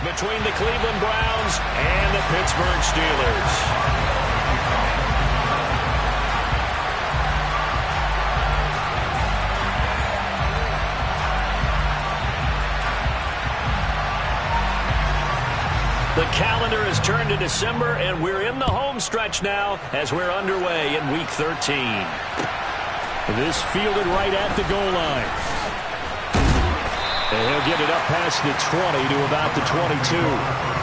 between the Cleveland Browns and the Pittsburgh Steelers. The calendar has turned to December, and we're in the home stretch now as we're underway in Week 13. This fielded right at the goal line. And he'll get it up past the 20 to about the 22.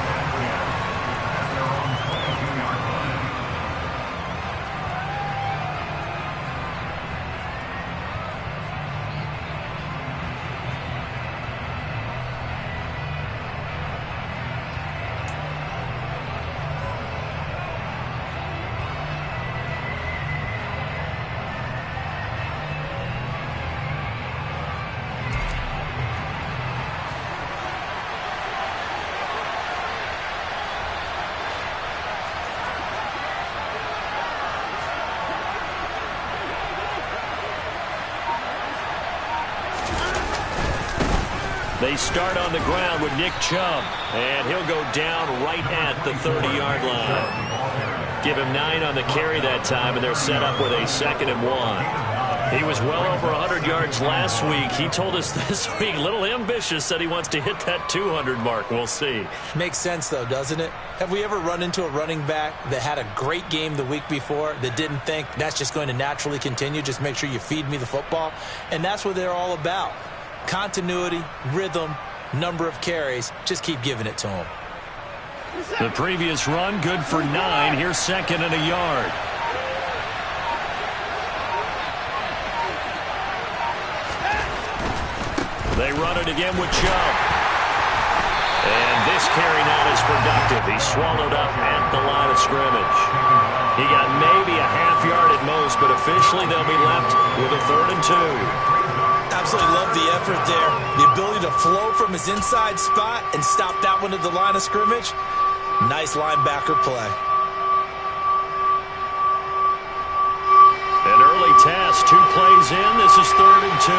They start on the ground with Nick Chubb, and he'll go down right at the 30-yard line. Give him 9 on the carry that time, and they're set up with a 2nd and 1. He was well over 100 yards last week. He told us this week, a little ambitious, said he wants to hit that 200 mark. We'll see. Makes sense, though, doesn't it? Have we ever run into a running back that had a great game the week before that didn't think that's just going to naturally continue? Just make sure you feed me the football. And that's what they're all about. Continuity, rhythm, number of carries. Just keep giving it to him. The previous run, good for 9. Here's 2nd and a yard. They run it again with Chubb. And this carry not as productive. He's swallowed up at the line of scrimmage. He got maybe a half yard at most, but officially they'll be left with a 3rd and 2. Absolutely love the effort there. The ability to flow from his inside spot and stop that one at the line of scrimmage. Nice linebacker play. An early test. 2 plays in. This is 3rd and 2.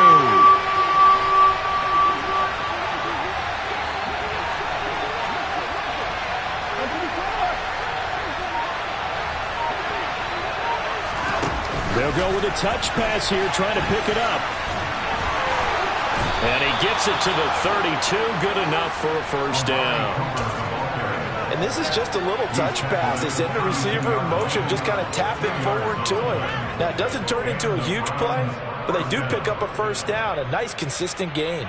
They'll go with a touch pass here, trying to pick it up. And he gets it to the 32. Good enough for a 1st down. And this is just a little touch pass. They send the receiver in motion, just kind of tap it forward to him. Now, it doesn't turn into a huge play, but they do pick up a 1st down. A nice, consistent gain.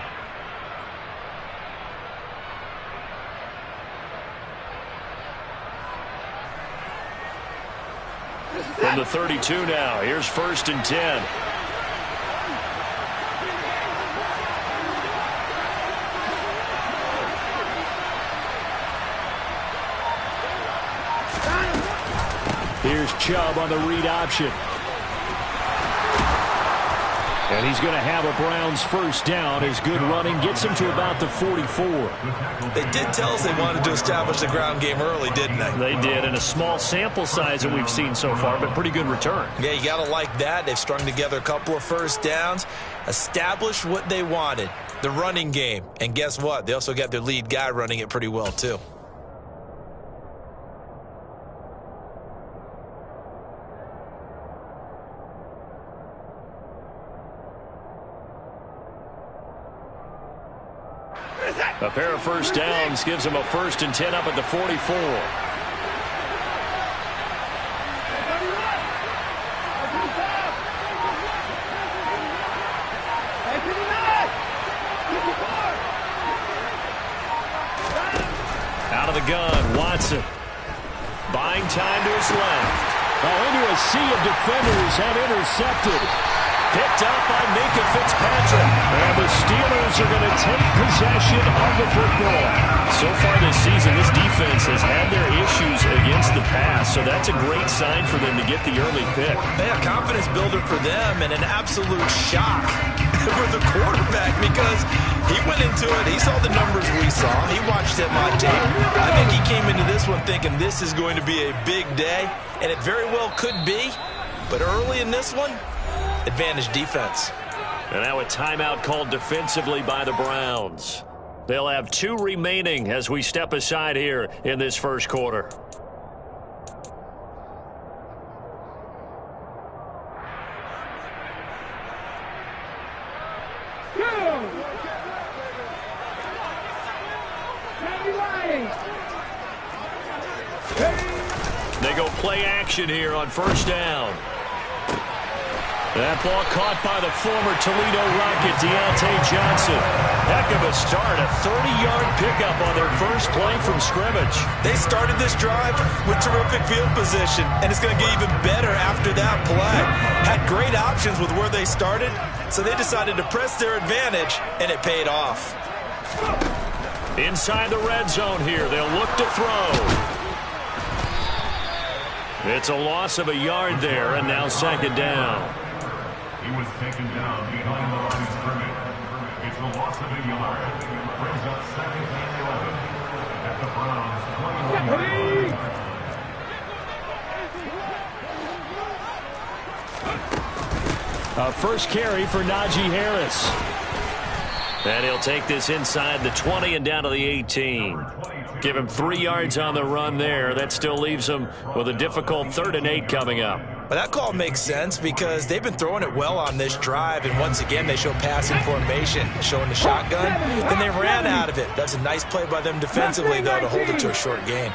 From the 32 now, here's 1st and 10. Here's Chubb on the read option. And he's going to have a Browns 1st down. His good running gets him to about the 44. They did tell us they wanted to establish the ground game early, didn't they? They did, and a small sample size that we've seen so far, but pretty good return. Yeah, you got to like that. They've strung together a couple of 1st downs, established what they wanted, the running game. And guess what? They also got their lead guy running it pretty well, too. A pair of 1st downs gives him a 1st and 10 up at the 44. Out of the gun, Watson. Buying time to his left. Into a sea of defenders and intercepted. Picked up by Minkah Fitzpatrick. And the Steelers are going to take possession of the football. So far this season, this defense has had their issues against the pass, so that's a great sign for them to get the early pick. Yeah, confidence builder for them and an absolute shock for the quarterback because he went into it. He saw the numbers we saw. He watched him on tape. I think he came into this one thinking this is going to be a big day, and it very well could be. But early in this one, advantage defense. And now a timeout called defensively by the Browns. They'll have 2 remaining as we step aside here in this first quarter. They go play action here on first down. That ball caught by the former Toledo Rocket, Deontay Johnson. Heck of a start, a 30-yard pickup on their first play from scrimmage. They started this drive with terrific field position, and it's going to get even better after that play. Had great options with where they started, so they decided to press their advantage, and it paid off. Inside the red zone here, they'll look to throw. It's a loss of a yard there, and now second down. He was taken down behind the line of scrimmage. It's a loss of a yard. Brings up second and 11 at the Browns' 21-yard line. First carry for Najee Harris. And he'll take this inside the 20 and down to the 18. Give him 3 yards on the run there. That still leaves him with a difficult 3rd and 8 coming up. But that call makes sense because they've been throwing it well on this drive, and once again they show passing formation, showing the shotgun, then they ran out of it. That's a nice play by them defensively, though, to hold it to a short gain.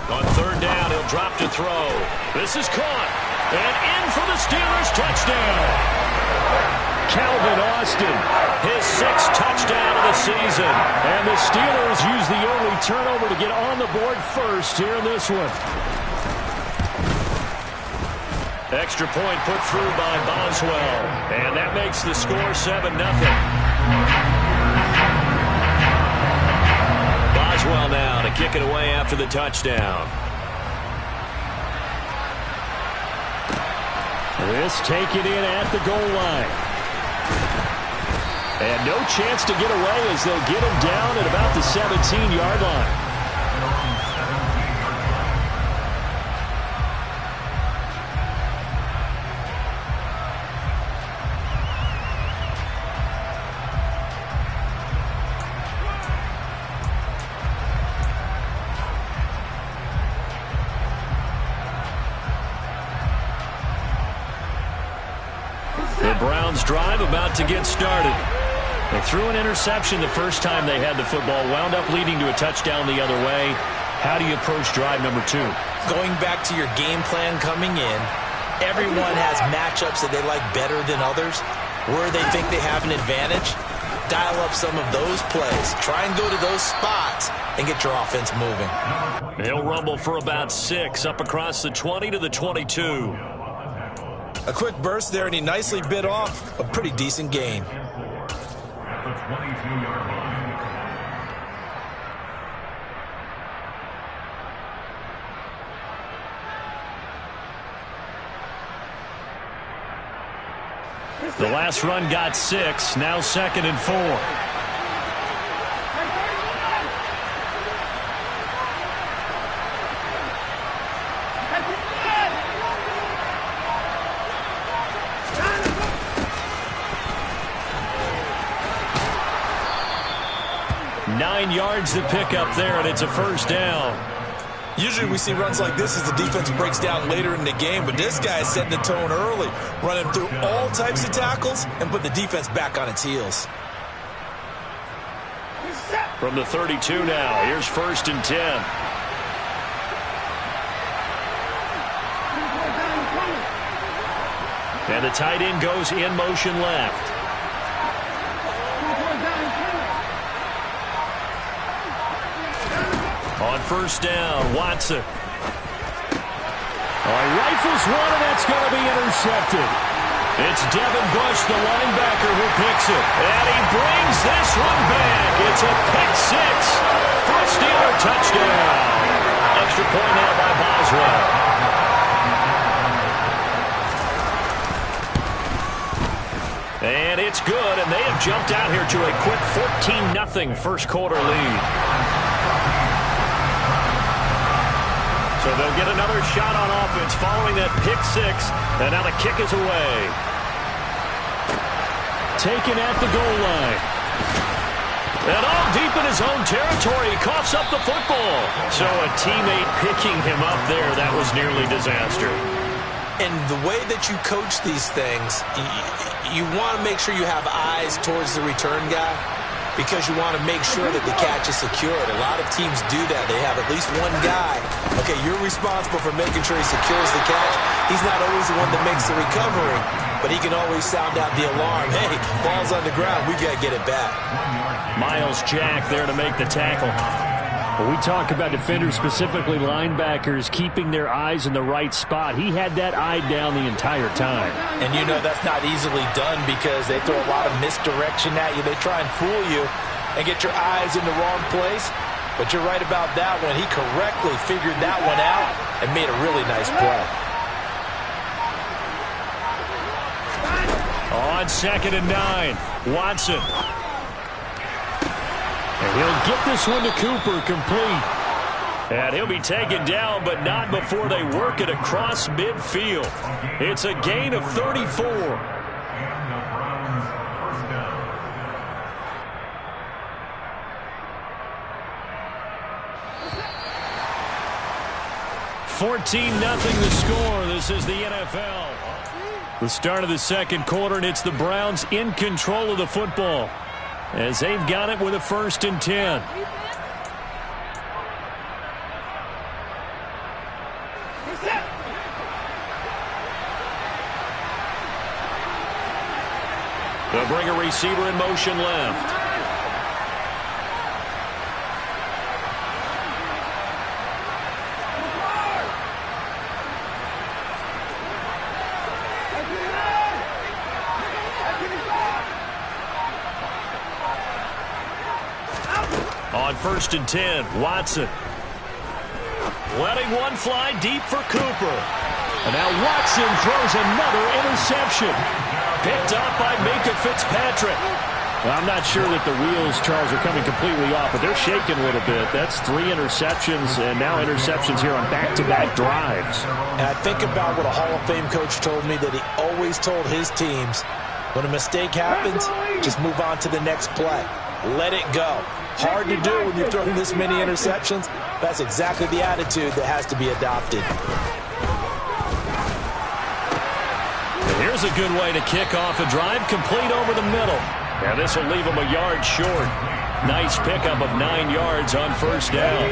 On 3rd down, he'll drop to throw. This is caught, and in for the Steelers touchdown. Calvin Austin, his 6th touchdown of the season. And the Steelers use the only turnover to get on the board first here in this one. Extra point put through by Boswell. And that makes the score 7-0. Boswell now to kick it away after the touchdown. This take it in at the goal line. And no chance to get away as they'll get him down at about the 17-yard line. The Browns drive about to get started. They threw an interception the first time they had the football, wound up leading to a touchdown the other way. How do you approach drive number 2? Going back to your game plan coming in, everyone has matchups that they like better than others. Where they think they have an advantage, dial up some of those plays. Try and go to those spots and get your offense moving. He'll rumble for about 6 up across the 20 to the 22. A quick burst there, and he nicely bit off a pretty decent gain. At the 22-yard line. The last run got 6, now 2nd and 4. Yards to pick up there, and it's a first down. Usually we see runs like this as the defense breaks down later in the game, but this guy is setting the tone early, running through all types of tackles and put the defense back on its heels. From the 32 now, here's 1st and 10. And the tight end goes in motion left. On first down, Watson. Rifles one, and that's going to be intercepted. It's Devin Bush, the linebacker, who picks it. And he brings this one back. It's a pick 6 for a Steeler touchdown. Extra point now by Boswell. And it's good, and they have jumped out here to a quick 14-0 first quarter lead. So they'll get another shot on offense following that pick 6, and now the kick is away. taken at the goal line. And all deep in his own territory, he coughs up the football. So a teammate picking him up there, that was nearly disaster. And the way that you coach these things, you want to make sure you have eyes towards the return guy because you want to make sure that the catch is secured. A lot of teams do that. They have at least one guy. Okay, you're responsible for making sure he secures the catch. He's not always the one that makes the recovery, but he can always sound out the alarm. Hey, ball's on the ground. We got to get it back. Myles Jack there to make the tackle. Well, we talk about defenders, specifically linebackers, keeping their eyes in the right spot. He had that eye down the entire time. And you know that's not easily done because they throw a lot of misdirection at you. They try and fool you and get your eyes in the wrong place. But you're right about that one. He correctly figured that one out and made a really nice play. On 2nd and 9, Watson. And he'll get this one to Cooper, complete. And he'll be taken down, but not before they work it across midfield. It's a gain of 34. And the Browns first down. 14-0 the score. This is the NFL. The start of the second quarter, and it's the Browns in control of the football as they've got it with a 1st and 10. They'll bring a receiver in motion left. On 1st and 10, Watson. Letting one fly deep for Cooper. And now Watson throws another interception. Picked up by Minkah Fitzpatrick. Well, I'm not sure that the wheels, Charles, are coming completely off, but they're shaking a little bit. That's 3 interceptions, and now interceptions here on back-to-back drives. And I think about what a Hall of Fame coach told me, that he always told his teams, when a mistake happens, just move on to the next play. Let it go. Hard to do when you're throwing this many interceptions. That's exactly the attitude that has to be adopted. And here's a good way to kick off a drive, complete over the middle. Now this will leave him a yard short. Nice pickup of 9 yards on 1st down.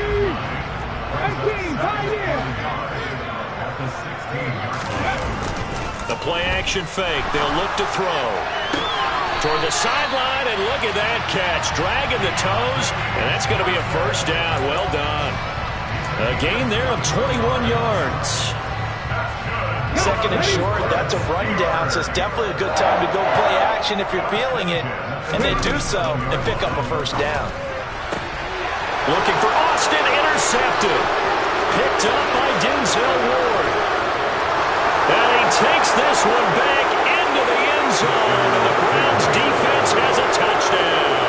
The play action fake. They'll look to throw. Toward the sideline, and look at that catch. Dragging the toes, and that's going to be a 1st down. Well done. A gain there of 21 yards. 2nd and short, that's a rundown, so it's definitely a good time to go play action if you're feeling it. And they do so and pick up a 1st down. Looking for Austin, intercepted. Picked up by Denzel Ward. And he takes this one back into the end zone, and the Browns defense has a touchdown.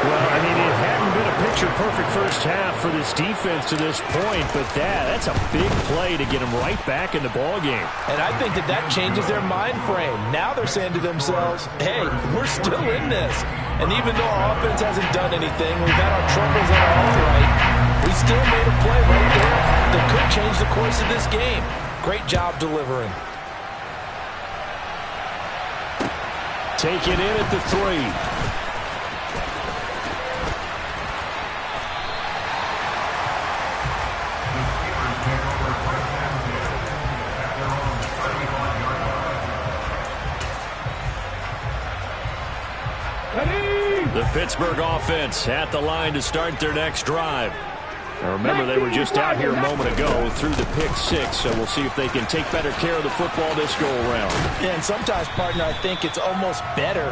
Well, I mean, it hadn't been a picture-perfect first half for this defense to this point, but that's a big play to get them right back in the ballgame. And I think that changes their mind frame. Now they're saying to themselves, hey, we're still in this. And even though our offense hasn't done anything, we've had our troubles on our own right, we still made a play right there that could change the course of this game. Great job delivering. Take it in at the 3. The Pittsburgh offense at the line to start their next drive. Now remember, they were just out here a moment ago through the pick 6, so we'll see if they can take better care of the football this go-around. Yeah, and sometimes, partner, I think it's almost better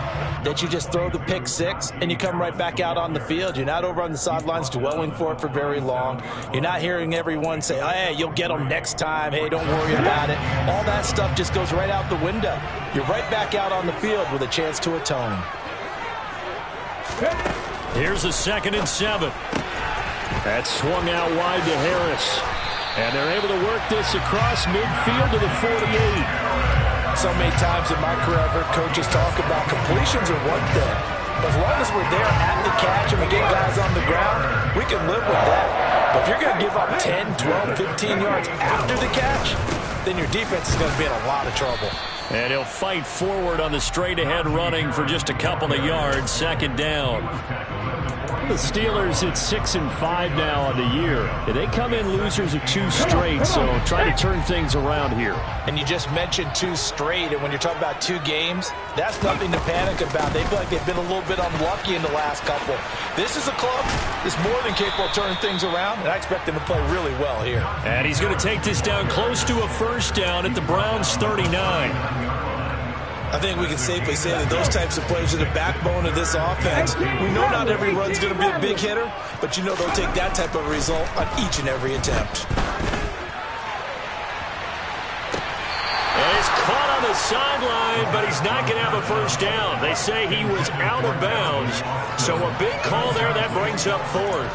that you just throw the pick 6 and you come right back out on the field. You're not over on the sidelines dwelling for it for very long. You're not hearing everyone say, oh, hey, you'll get them next time. Hey, don't worry about it. All that stuff just goes right out the window. You're right back out on the field with a chance to atone. Here's a 2nd and 7. That's swung out wide to Harris. And they're able to work this across midfield to the 48. So many times in my career I've heard coaches talk about completions are one thing. But as long as we're there at the catch and we get guys on the ground, we can live with that. But if you're going to give up 10, 12, 15 yards after the catch, then your defense is going to be in a lot of trouble. And he'll fight forward on the straight-ahead running for just a couple of yards, second down. The Steelers at 6-5 now on the year. And they come in losers of 2 straight, so try to turn things around here. And you just mentioned 2 straight, and when you're talking about 2 games, that's nothing to panic about. They feel like they've been a little bit unlucky in the last couple. This is a club that's more than capable of turning things around, and I expect them to play really well here. And he's going to take this down close to a first down at the Browns' 39. I think we can safely say that those types of plays are the backbone of this offense. We know not every run's going to be a big hitter, but you know they'll take that type of result on each and every attempt. And he's caught on the sideline, but he's not going to have a first down. They say he was out of bounds, so a big call there. That brings up 4th.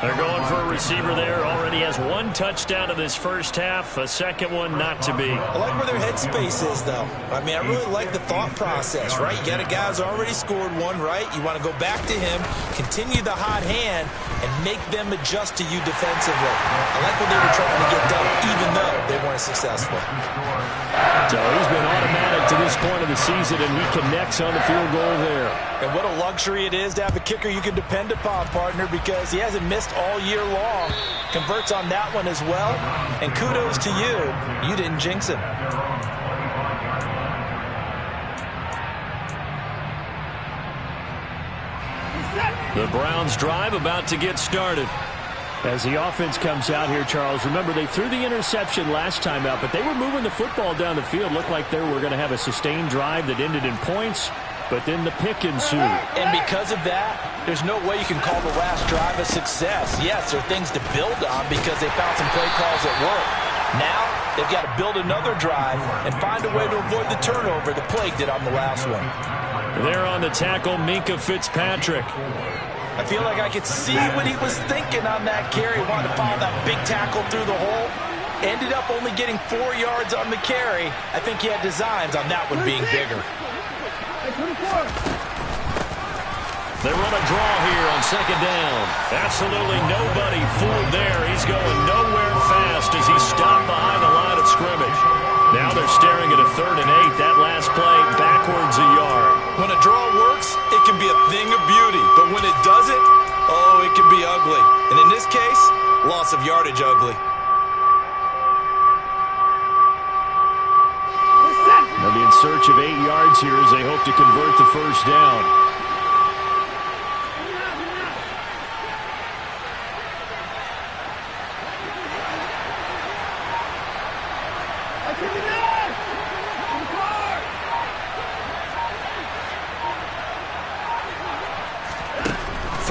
They're going for a receiver there. Already has 1 touchdown in this first half. A second one not to be. I like where their headspace is, though. I mean, I really like the thought process, right? You got a guy who's already scored 1, right? You want to go back to him, continue the hot hand, and make them adjust to you defensively. I like what they were trying to get done, even though they weren't successful. So he's been automatic to this point of the season, and he connects on the field goal there. And what a luxury it is to have a kicker you can depend upon, partner, because he hasn't missed all year long. Converts on that one as well. And kudos to you. You didn't jinx him. The Browns drive about to get started. As the offense comes out here, Charles, remember they threw the interception last time out, but they were moving the football down the field. Looked like they were going to have a sustained drive that ended in points, but then the pick ensued. And because of that, there's no way you can call the last drive a success. Yes, there are things to build on because they found some play calls that work. Now, they've got to build another drive and find a way to avoid the turnover the Plague did on the last one. There on the tackle, Minkah Fitzpatrick. I feel like I could see what he was thinking on that carry. Wanted to follow that big tackle through the hole. Ended up only getting 4 yards on the carry. I think he had designs on that one being bigger. They run a draw here on second down. Absolutely nobody fooled there. He's going nowhere fast as he's stopped behind the line of scrimmage. Now they're staring at a 3rd and 8. That last play backwards a yard. When a draw works, it can be a thing of beauty. But when it doesn't, oh, it can be ugly. And in this case, loss of yardage ugly. They'll be in search of 8 yards here as they hope to convert the first down.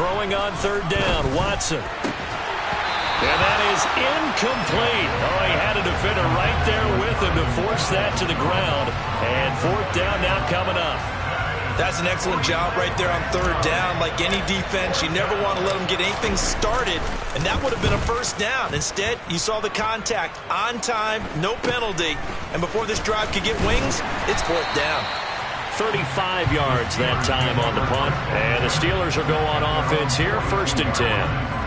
Throwing on 3rd down, Watson. And that is incomplete. Oh, he had a defender right there with him to force that to the ground. And 4th down now coming up. That's an excellent job right there on 3rd down. Like any defense, you never want to let them get anything started. And that would have been a first down. Instead, you saw the contact on time, no penalty. And before this drive could get wings, it's 4th down. 35 yards that time on the punt. And the Steelers will go on offense here, 1st and 10.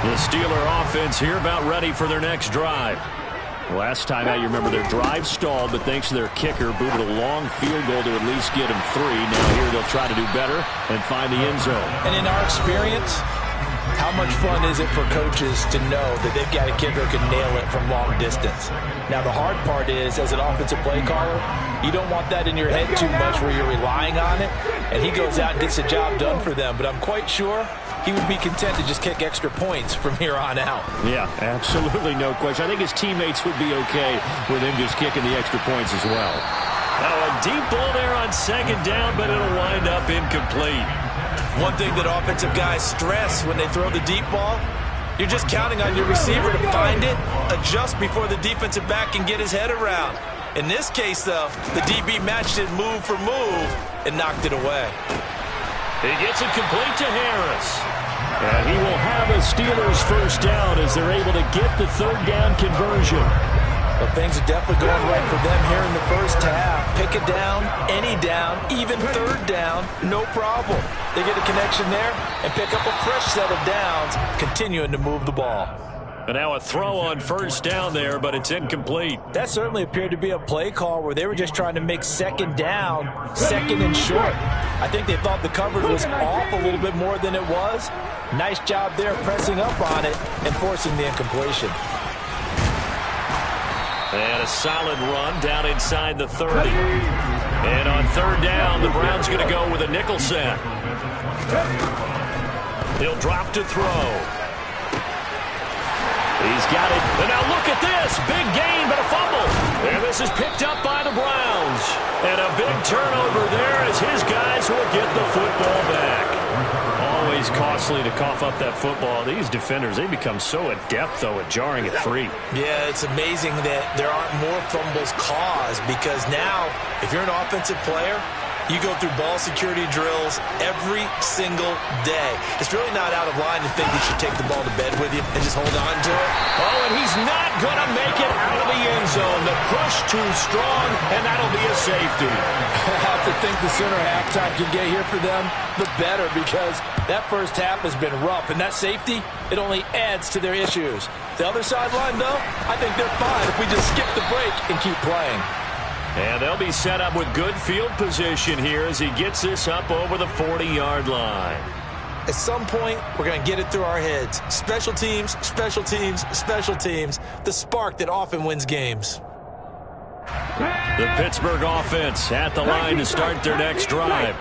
The Steeler offense here about ready for their next drive. Last time out, you remember their drive stalled, but thanks to their kicker, booted a long field goal to at least get them 3. Now here they'll try to do better and find the end zone. And in our experience, how much fun is it for coaches to know that they've got a kicker who can nail it from long distance? Now the hard part is, as an offensive play caller, you don't want that in your head too much where you're relying on it, and he goes out and gets the job done for them. But I'm quite sure he would be content to just kick extra points from here on out. Yeah, absolutely no question. I think his teammates would be okay with him just kicking the extra points as well. Now a deep ball there on 2nd down, but it'll wind up incomplete. One thing that offensive guys stress when they throw the deep ball, you're just counting on your receiver to find it, adjust before the defensive back can get his head around. In this case, though, the DB matched it move for move and knocked it away. He gets it complete to Harris. And he will have a Steelers first down as they're able to get the third down conversion. But things are definitely going right for them here in the first half. Pick a down, any down, even third down, no problem. They get a connection there and pick up a fresh set of downs, continuing to move the ball. And now a throw on first down there, but it's incomplete. That certainly appeared to be a play call where they were just trying to make second down, second and short. I think they thought the coverage was off a little bit more than it was. Nice job there pressing up on it and forcing the incompletion. And a solid run down inside the 30. And on third down, the Browns going to go with a nickel set. He'll drop to throw. He's got it. And now look at this. Big gain, but a fumble. And this is picked up by the Browns. And a big turnover there as his guys will get the football back. Always costly to cough up that football. These defenders, they become so adept, though, at jarring it free. Yeah, it's amazing that there aren't more fumbles caused because now, if you're an offensive player, you go through ball security drills every single day. It's really not out of line to think you should take the ball to bed with you and just hold on to it. Oh, and he's not going to make it out of the end zone. The push too strong, and that'll be a safety. I have to think the sooner halftime can get here for them, the better, because that first half has been rough, and that safety, it only adds to their issues. The other sideline, though, I think they're fine if we just skip the break and keep playing. And they'll be set up with good field position here as he gets this up over the 40-yard line. At some point, we're going to get it through our heads. Special teams, special teams, special teams. The spark that often wins games. The Pittsburgh offense at the line to start their next drive.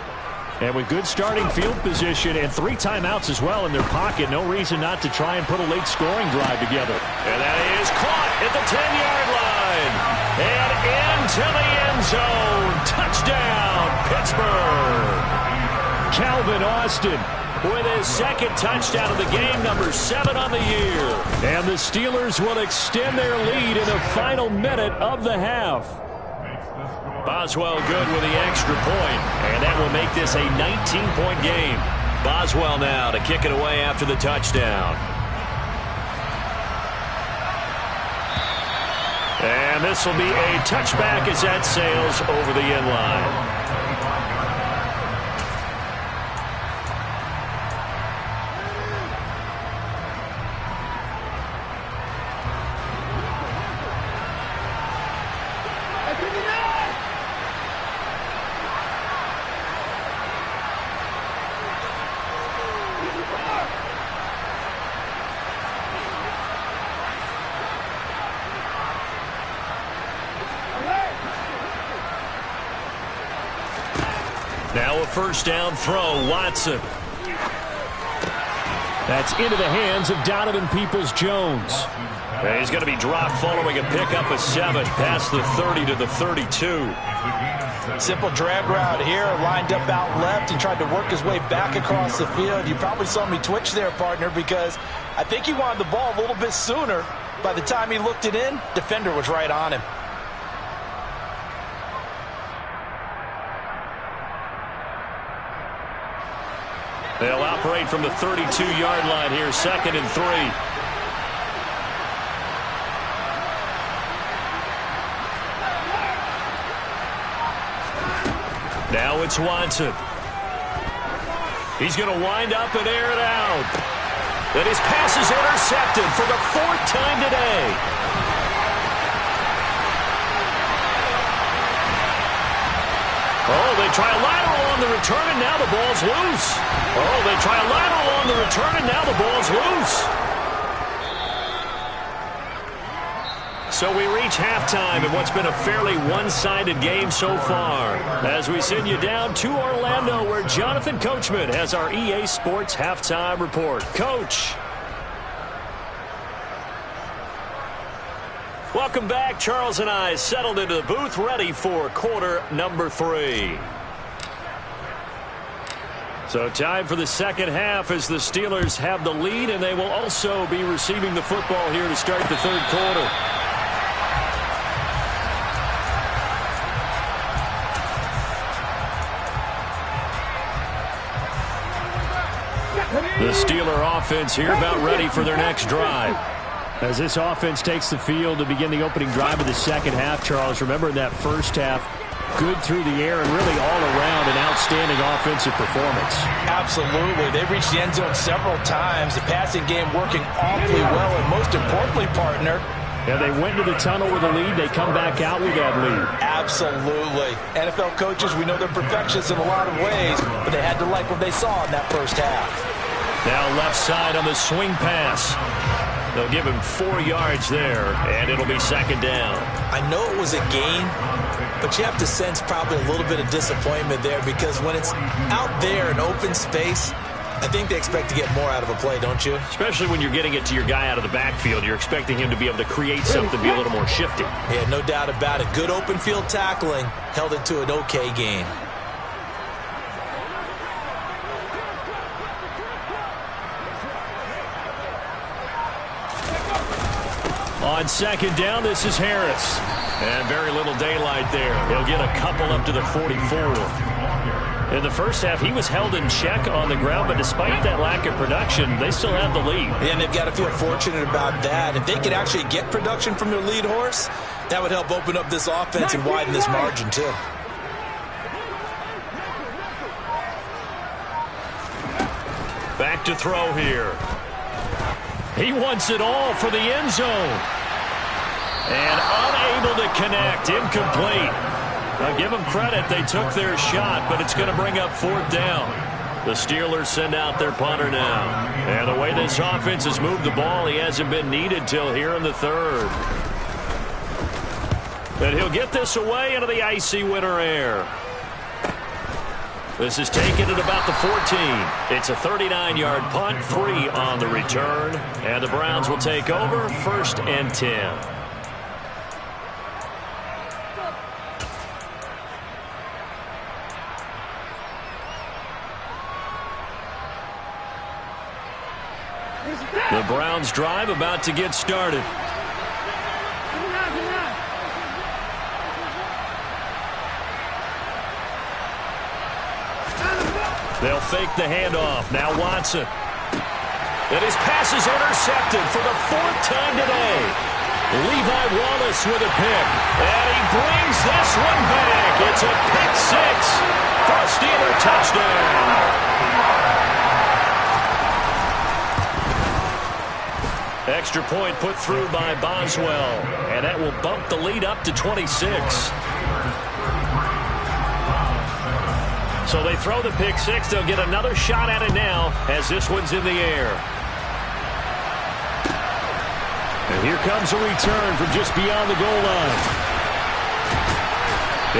And with good starting field position and 3 timeouts as well in their pocket, no reason not to try and put a late scoring drive together. And that is caught at the 10-yard line. And into the end zone. Touchdown, Pittsburgh. Calvin Austin with his second touchdown of the game, number 7 on the year. And the Steelers will extend their lead in the final minute of the half. Boswell good with the extra point, and that will make this a 19-point game. Boswell now to kick it away after the touchdown. And this will be a touchback as that sails over the end line. Now a first down throw, Watson. That's into the hands of Donovan Peoples-Jones. He's going to be dropped following a pickup of 7 past the 30 to the 32. Simple drag route here, lined up out left and tried to work his way back across the field. You probably saw me twitch there, partner, because I think he wanted the ball a little bit sooner. By the time he looked it in, defender was right on him. They'll operate from the 32-yard line here, 2nd and 3. Now it's Watson. He's going to wind up and air it out. And his pass is intercepted for the 4th time today. Oh, they try a lateral on the return, and now the ball's loose. Oh, they try a lateral on the return, and now the ball's loose. So we reach halftime in what's been a fairly one-sided game so far. As we send you down to Orlando, where Jonathan Coachman has our EA Sports Halftime Report. Coach. Welcome back. Charles and I settled into the booth, ready for quarter number 3. So time for the second half as the Steelers have the lead, and they will also be receiving the football here to start the third quarter. The Steeler offense here about ready for their next drive. As this offense takes the field to begin the opening drive of the second half, Charles, remember in that first half, good through the air and really all around an outstanding offensive performance. Absolutely. They reached the end zone several times. The passing game working awfully well, and most importantly, partner, yeah, they went to the tunnel with a lead. They come back out with that lead. Absolutely. NFL coaches, we know they're perfectionists in a lot of ways, but they had to like what they saw in that first half. Now left side on the swing pass. They'll give him 4 yards there, and it'll be second down. I know it was a gain, but you have to sense probably a little bit of disappointment there because when it's out there in open space, I think they expect to get more out of a play, don't you? Especially when you're getting it to your guy out of the backfield. You're expecting him to be able to create something, be a little more shifty. Yeah, no doubt about it. Good open field tackling held it to an okay gain. On second down, this is Harris. And very little daylight there. He'll get a couple up to the 44. In the first half, he was held in check on the ground, but despite that lack of production, they still have the lead. Yeah, and they've got to feel fortunate about that. If they could actually get production from their lead horse, that would help open up this offense and widen this margin, too. Back to throw here. He wants it all for the end zone. And unable to connect, incomplete. Now give them credit, they took their shot, but it's going to bring up fourth down. The Steelers send out their punter now. And the way this offense has moved the ball, he hasn't been needed till here in the third. And he'll get this away into the icy winter air. This is taken at about the 14. It's a 39-yard punt, 3 on the return. And the Browns will take over, 1st and 10. The Browns drive about to get started. They'll fake the handoff. Now Watson. And his pass is intercepted for the 4th time today. Levi Wallace with a pick. And he brings this one back. It's a pick 6 for a Steeler touchdown. Extra point put through by Boswell. And that will bump the lead up to 26. So they throw the pick 6. They'll get another shot at it now as this one's in the air. And here comes a return from just beyond the goal line.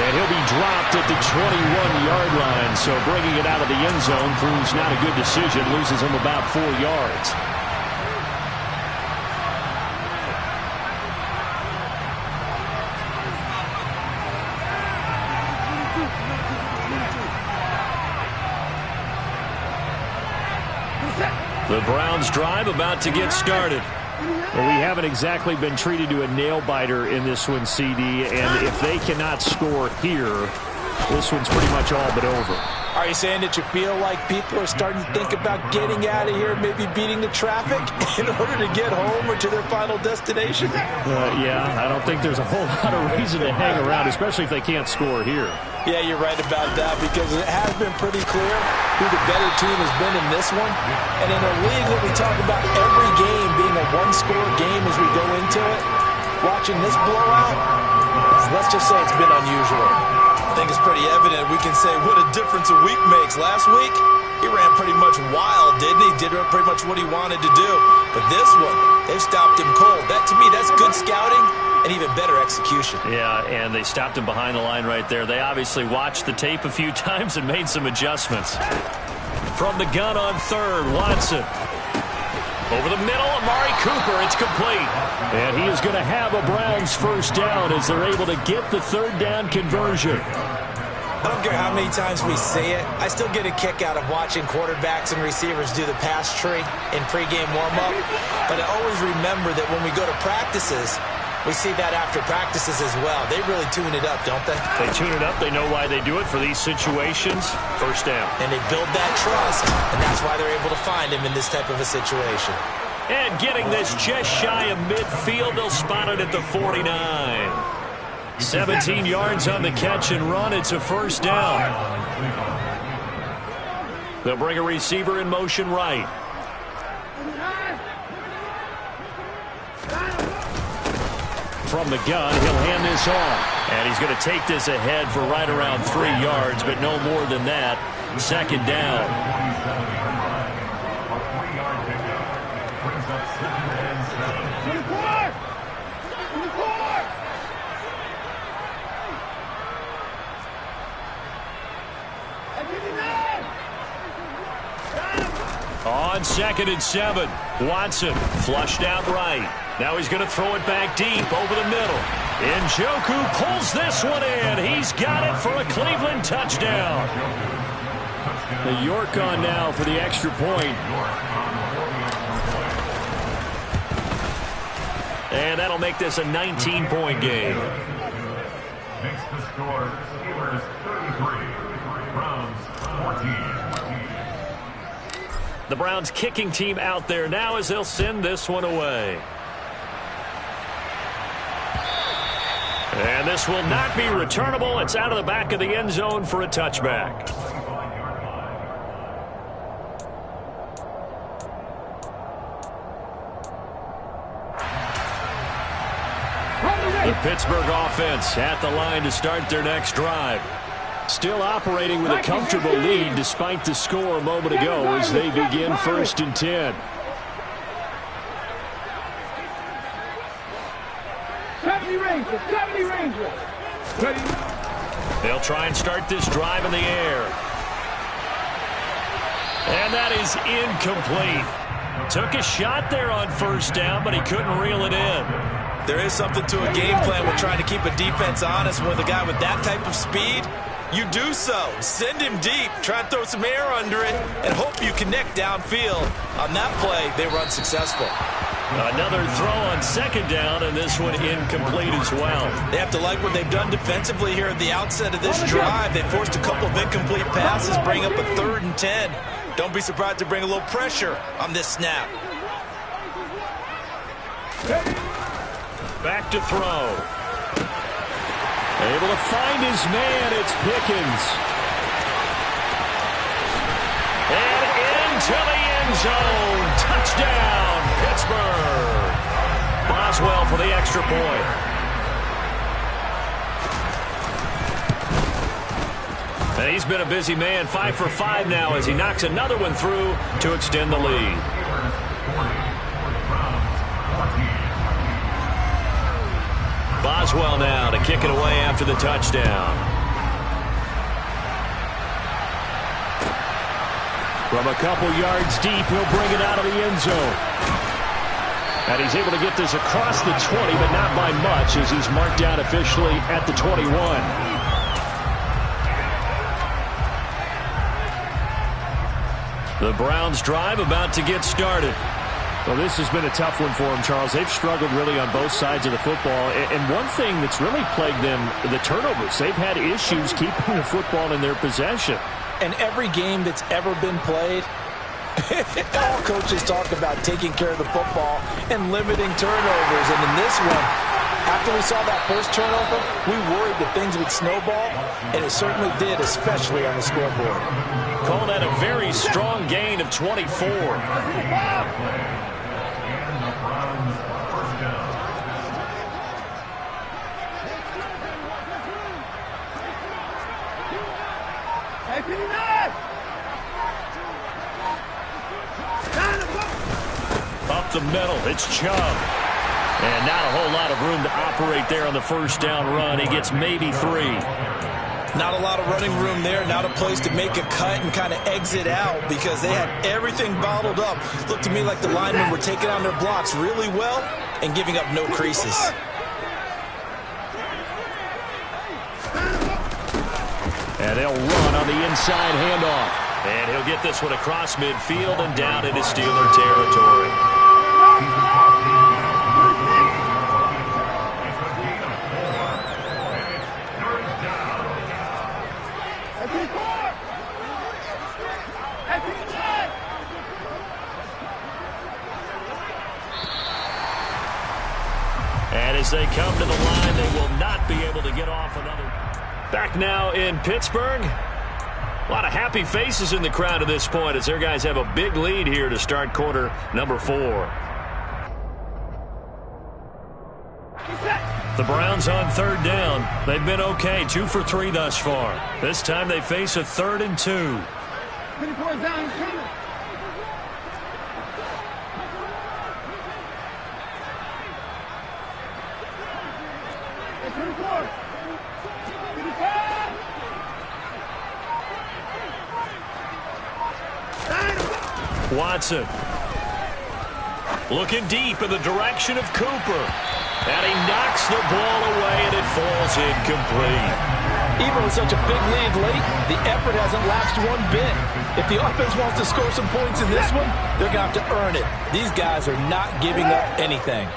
And he'll be dropped at the 21-yard line. So bringing it out of the end zone proves not a good decision. Loses him about 4 yards. The Browns drive about to get started. Well, we haven't exactly been treated to a nail-biter in this one, CD, and if they cannot score here, this one's pretty much all but over. Are you saying that you feel like people are starting to think about getting out of here, maybe beating the traffic in order to get home or to their final destination? Yeah, I don't think there's a whole lot of reason to hang around, especially if they can't score here. Yeah, you're right about that because it has been pretty clear who the better team has been in this one. And in a league that we talk about every game being a one-score game as we go into it, watching this blowout, let's just say it's been unusual. I think it's pretty evident. We can say what a difference a week makes. Last week, he ran pretty much wild, didn't he? Did pretty much what he wanted to do. But this one, they stopped him cold. That, to me, that's good scouting and even better execution. Yeah, and they stopped him behind the line right there. They obviously watched the tape a few times and made some adjustments. From the gun on third, Watson. Over the middle, Amari Cooper, it's complete. And he is going to have a Browns first down as they're able to get the third down conversion. I don't care how many times we say it, I still get a kick out of watching quarterbacks and receivers do the pass tree in pregame warm-up. But I always remember that when we go to practices, We see that after practices as well. They really tune it up, don't they? They tune it up. They know why they do it for these situations. First down. And they build that trust, and that's why they're able to find him in this type of a situation. And getting this just shy of midfield, they'll spot it at the 49. 17 yards on the catch and run. It's a first down. They'll bring a receiver in motion right. From the gun, he'll hand this off. And he's going to take this ahead for right around 3 yards, but no more than that. Second down. On 2nd and 7, Watson flushed out right. Now he's going to throw it back deep over the middle. Njoku pulls this one in. He's got it for a Cleveland touchdown. The York on now for the extra point. And that'll make this a 19-point game. Makes the score Steelers 33, Browns 14. The Browns kicking team out there now as they'll send this one away. And this will not be returnable. It's out of the back of the end zone for a touchback. The Pittsburgh offense at the line to start their next drive. Still operating with a comfortable lead despite the score a moment ago as they begin 1st and 10. 70 Rangers. Ready. They'll try and start this drive in the air. And that is incomplete. Took a shot there on 1st down, but he couldn't reel it in. There is something to a game plan with trying to keep a defense honest. With a guy with that type of speed, you do so. Send him deep, try and throw some air under it, and hope you connect downfield. On that play, they were unsuccessful. Another throw on 2nd down, and this one incomplete as well. They have to like what they've done defensively here at the outset of this drive. They forced a couple of incomplete passes, bring up a 3rd and 10. Don't be surprised to bring a little pressure on this snap. Back to throw. Able to find his man. It's Pickens. And into the end zone. Touchdown, Pittsburgh. Boswell for the extra point. And he's been a busy man. 5 for 5 now as he knocks another one through to extend the lead. Boswell now to kick it away after the touchdown. From a couple yards deep, he'll bring it out of the end zone. And he's able to get this across the 20, but not by much as he's marked down officially at the 21. The Browns drive about to get started. Well, this has been a tough one for them, Charles. They've struggled really on both sides of the football. And one thing that's really plagued them, the turnovers. They've had issues keeping the football in their possession. And every game that's ever been played, all coaches talk about taking care of the football and limiting turnovers. And in this one, after we saw that first turnover, we worried that things would snowball, and it certainly did, especially on the scoreboard. Call that a very strong gain of 24. Up the middle, it's Chubb. And not a whole lot of room to operate there on the 1st down run. He gets maybe 3. Not a lot of running room there, not a place to make a cut and kind of exit out because they had everything bottled up. Looked to me like the linemen were taking on their blocks really well and giving up no creases. And they'll run on the inside handoff. And he'll get this one across midfield and down into Steeler territory. As they come to the line, they will not be able to get off another. Back now in Pittsburgh. A lot of happy faces in the crowd at this point as their guys have a big lead here to start quarter number 4. The Browns on 3rd down. They've been okay, 2 for 3 thus far. This time they face a 3rd and 2. 24 down, coming. Watson looking deep in the direction of Cooper. And he knocks the ball away, and it falls incomplete. Even with such a big lead late, the effort hasn't lapsed one bit. If the offense wants to score some points in this one, they're going to have to earn it. These guys are not giving up anything.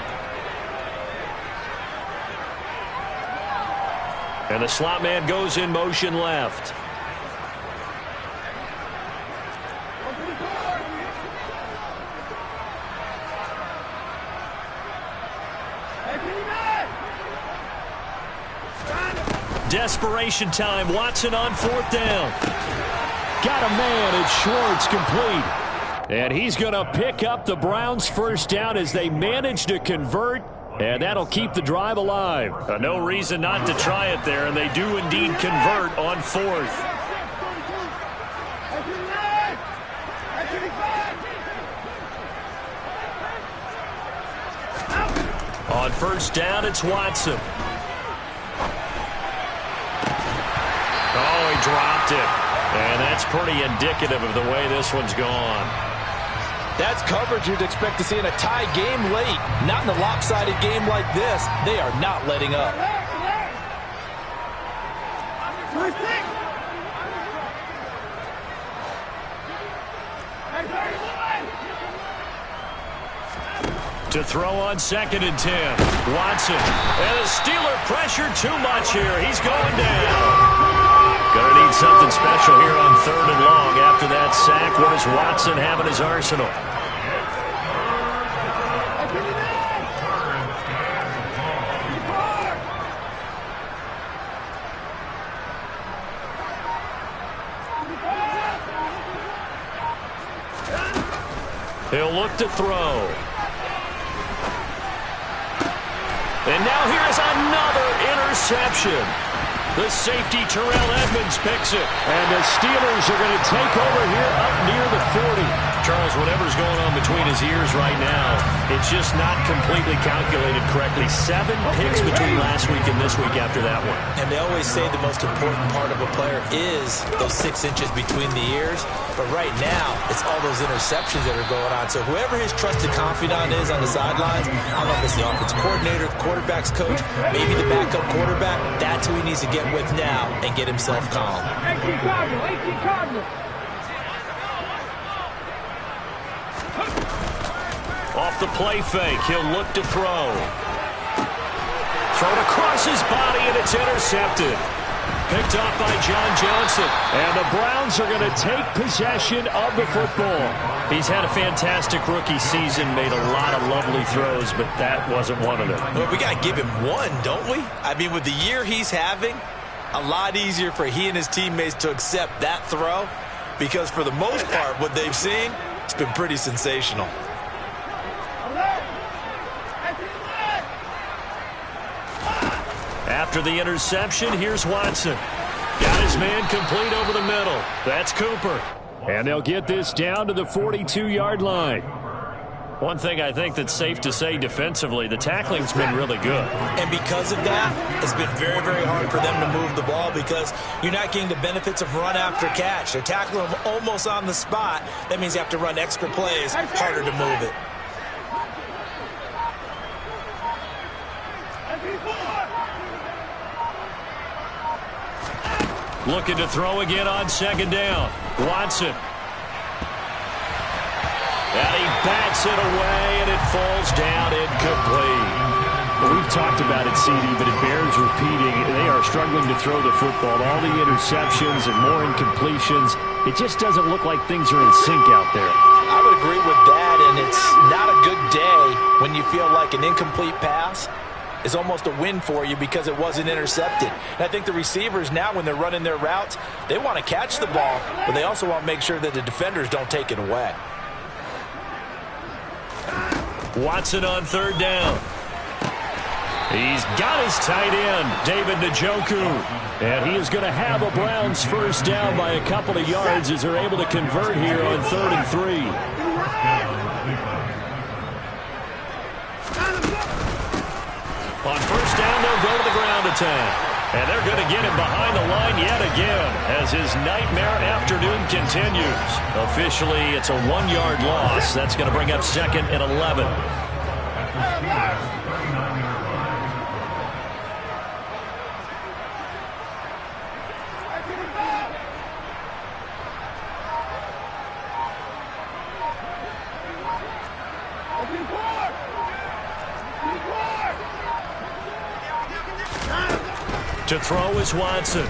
And the slot man goes in motion left. Desperation time. Watson on 4th down. Got a man. It's Schwartz complete. And he's going to pick up the Browns' 1st down as they manage to convert. And that'll keep the drive alive. No reason not to try it there. And they do indeed convert on 4th. On 1st down, it's Watson. Oh, he dropped it. And that's pretty indicative of the way this one's gone. That's coverage you'd expect to see in a tie game late. Not in a lopsided game like this. They are not letting up. To throw on 2nd and 10. Watson. And the Steeler pressure too much here. He's going down. Gonna need something special here on 3rd and long after that sack. What does Watson have in his arsenal? He'll look to throw. And now here's another interception. The safety, Terrell Edmunds, picks it. And the Steelers are going to take over here up near the 40. Charles, whatever's going on between his ears right now, it's just not completely calculated correctly. 7 picks between last week and this week after that one. And they always say the most important part of a player is those 6 inches between the ears. But right now, it's all those interceptions that are going on. So whoever his trusted confidant is on the sidelines, I don't know if it's the offense coordinator, the quarterback's coach, maybe the backup quarterback, that's who he needs to get with now and get himself calm. 18 Cardinal. Off the play fake, he'll look to throw. Thrown across his body, and it's intercepted. Picked off by John Johnson. And the Browns are going to take possession of the football. He's had a fantastic rookie season, made a lot of lovely throws, but that wasn't one of them. Well, we got to give him one, don't we? I mean, with the year he's having, a lot easier for he and his teammates to accept that throw because for the most part, what they've seen, it's been pretty sensational. After the interception, here's Watson. Got his man complete over the middle. That's Cooper. And they'll get this down to the 42-yard line. One thing I think that's safe to say defensively, the tackling's been really good. And because of that, it's been very, very hard for them to move the ball because you're not getting the benefits of run after catch. They're tackling them almost on the spot. That means you have to run extra plays, harder to move it. Looking to throw again on 2nd down. Watson. And he bats it away, and it falls down incomplete. Well, we've talked about it, CD, but it bears repeating. They are struggling to throw the football. All the interceptions and more incompletions. It just doesn't look like things are in sync out there. I would agree with that, and it's not a good day when you feel like an incomplete pass is almost a win for you because it wasn't intercepted. And I think the receivers now, when they're running their routes, they want to catch the ball, but they also want to make sure that the defenders don't take it away. Watson on third down. He's got his tight end, David Njoku. And he is going to have a Browns first down by a couple of yards as they're able to convert here on 3rd and 3. On first down, they'll go to the ground attack. And they're going to get him behind the line yet again as his nightmare afternoon continues. Officially, it's a 1-yard loss. That's going to bring up 2nd and 11. To throw is Watson.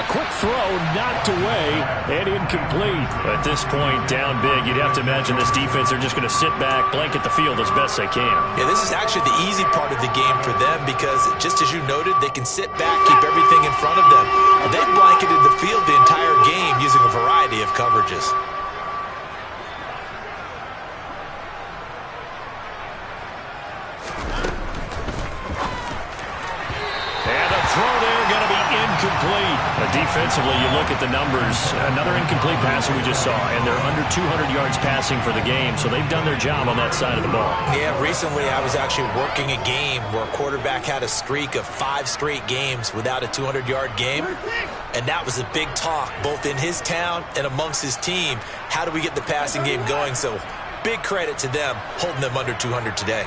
Quick throw, knocked away, and incomplete. At this point, down big, you'd have to imagine this defense, they're just going to sit back, blanket the field as best they can. Yeah, this is actually the easy part of the game for them because, just as you noted, they can sit back, keep everything in front of them. They've blanketed the field the entire game using a variety of coverages. Incomplete. Defensively, you look at the numbers. Another incomplete passer we just saw, and they're under 200 yards passing for the game, so they've done their job on that side of the ball. Yeah, recently I was actually working a game where a quarterback had a streak of 5 straight games without a 200-yard game, and that was a big talk, both in his town and amongst his team. How do we get the passing game going? So big credit to them holding them under 200 today.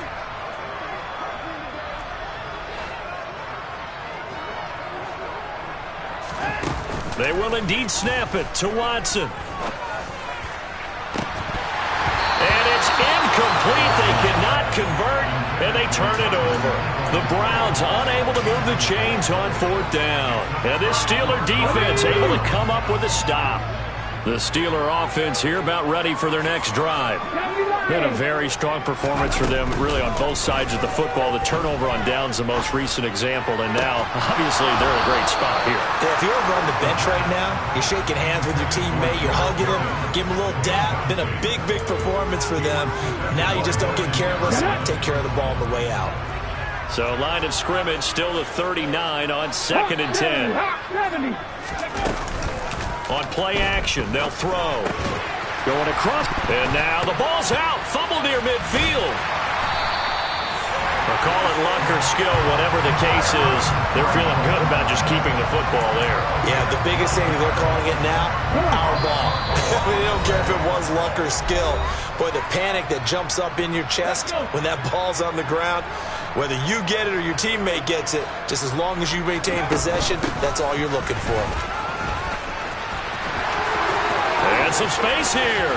They will indeed snap it to Watson. And it's incomplete. They cannot convert, and they turn it over. The Browns unable to move the chains on 4th down. And this Steeler defense able to come up with a stop. The Steeler offense here about ready for their next drive. Been a very strong performance for them, really on both sides of the football. The turnover on downs the most recent example, and now, obviously, they're in a great spot here. Yeah, if you're over on the bench right now, you're shaking hands with your teammate, you're hugging him, give him a little dap. Been a big, big performance for them. Now you just don't get careless, take care of the ball on the way out. So line of scrimmage still the 39 on 2nd and 10. On play action, they'll throw. Going across. And now the ball's out. Fumble near midfield. Or call it luck or skill, whatever the case is. They're feeling good about just keeping the football there. Yeah, the biggest thing that they're calling it now, our ball. They don't care if it was luck or skill. Boy, the panic that jumps up in your chest when that ball's on the ground, whether you get it or your teammate gets it, just as long as you maintain possession, that's all you're looking for. And some space here.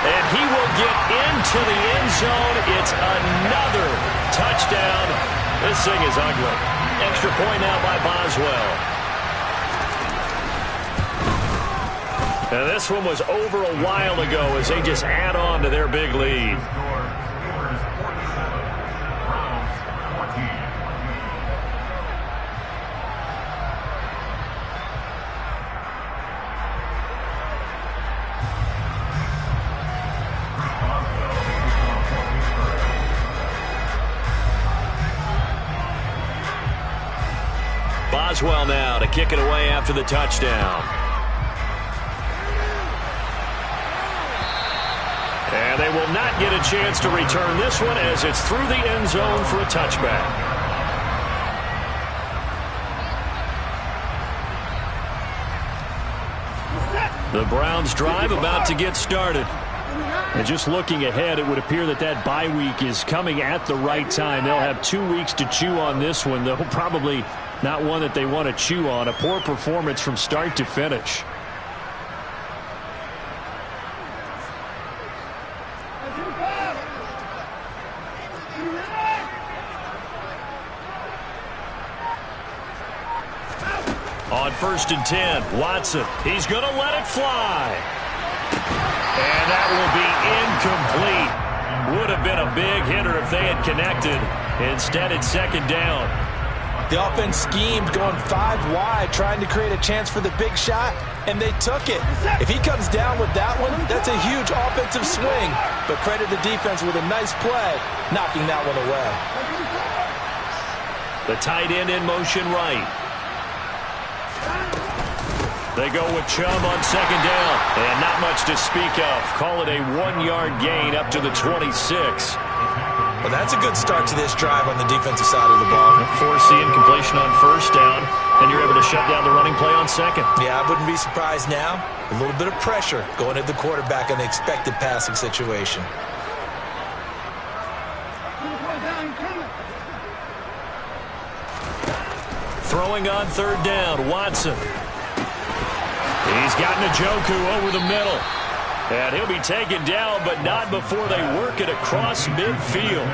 And he will get into the end zone. It's another touchdown. This thing is ugly. Extra point now by Boswell. And this one was over a while ago as they just add on to their big lead. Boswell now to kick it away after the touchdown. And they will not get a chance to return this one as it's through the end zone for a touchback. The Browns drive about to get started. And just looking ahead, it would appear that that bye week is coming at the right time. They'll have 2 weeks to chew on this one, though probably not one that they want to chew on. A poor performance from start to finish. On 1st and 10, Watson. He's going to let it fly. And that will be incomplete. Would have been a big hitter if they had connected. Instead, it's second down. The offense schemed going 5 wide, trying to create a chance for the big shot, and they took it. If he comes down with that one, that's a huge offensive swing. But credit the defense with a nice play, knocking that one away. The tight end in motion right. They go with Chubb on second down. And not much to speak of. Call it a 1-yard gain up to the 26. Well, that's a good start to this drive on the defensive side of the ball. Force the incompletion on first down, and you're able to shut down the running play on second. Yeah, I wouldn't be surprised now. A little bit of pressure going at the quarterback in the expected passing situation. Throwing on third down, Watson. He's got Njoku over the middle. And he'll be taken down, but not before they work it across midfield.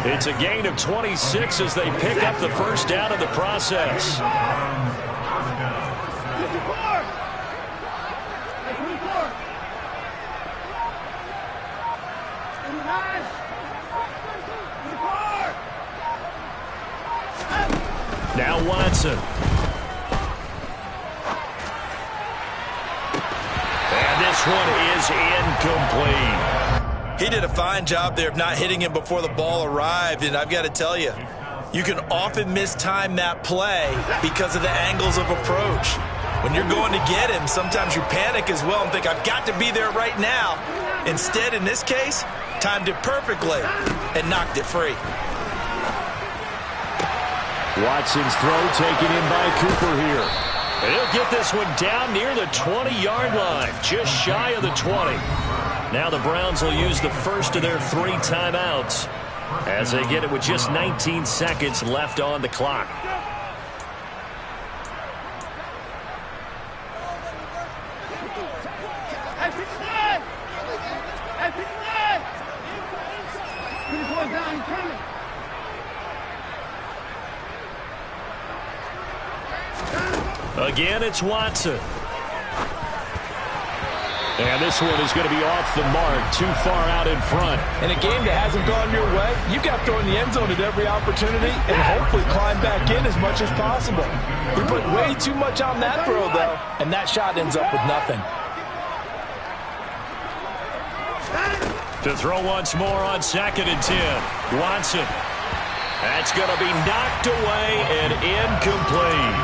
It's a gain of 26 as they pick up the first down of the process. Now Watson. And this one is incomplete. He did a fine job there of not hitting him before the ball arrived, and I've got to tell you, you can often mistime that play because of the angles of approach. When you're going to get him, sometimes you panic as well and think, I've got to be there right now. Instead, in this case, timed it perfectly and knocked it free. Watson's throw taken in by Cooper here. And he'll get this one down near the 20-yard line, just shy of the 20. Now the Browns will use the first of their 3 timeouts as they get it with just 19 seconds left on the clock. Again, it's Watson. And this one is going to be off the mark, too far out in front. In a game that hasn't gone your way, you've got to throw in the end zone at every opportunity and hopefully climb back in as much as possible. He put way too much on that throw, though, and that shot ends up with nothing. To throw once more on 2nd and 10. Watson. That's going to be knocked away and incomplete.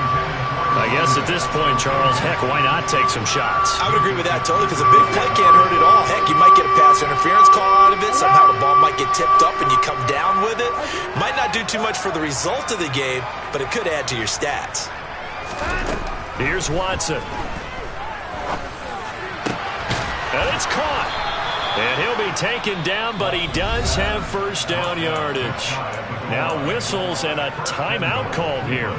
I guess at this point, Charles, heck, why not take some shots? I would agree with that totally because a big play can't hurt at all. Heck, you might get a pass interference call out of it. Somehow the ball might get tipped up and you come down with it. Might not do too much for the result of the game, but it could add to your stats. Here's Watson. And it's caught. And he'll be taken down, but he does have first down yardage. Now whistles and a timeout called here.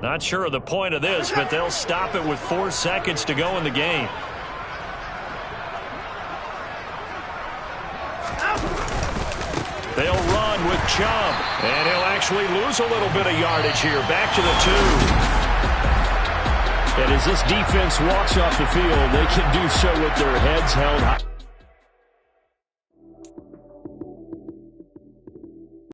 Not sure of the point of this, but they'll stop it with 4 seconds to go in the game. They'll run with Chubb, and he'll actually lose a little bit of yardage here. Back to the 2. And as this defense walks off the field, they can do so with their heads held high.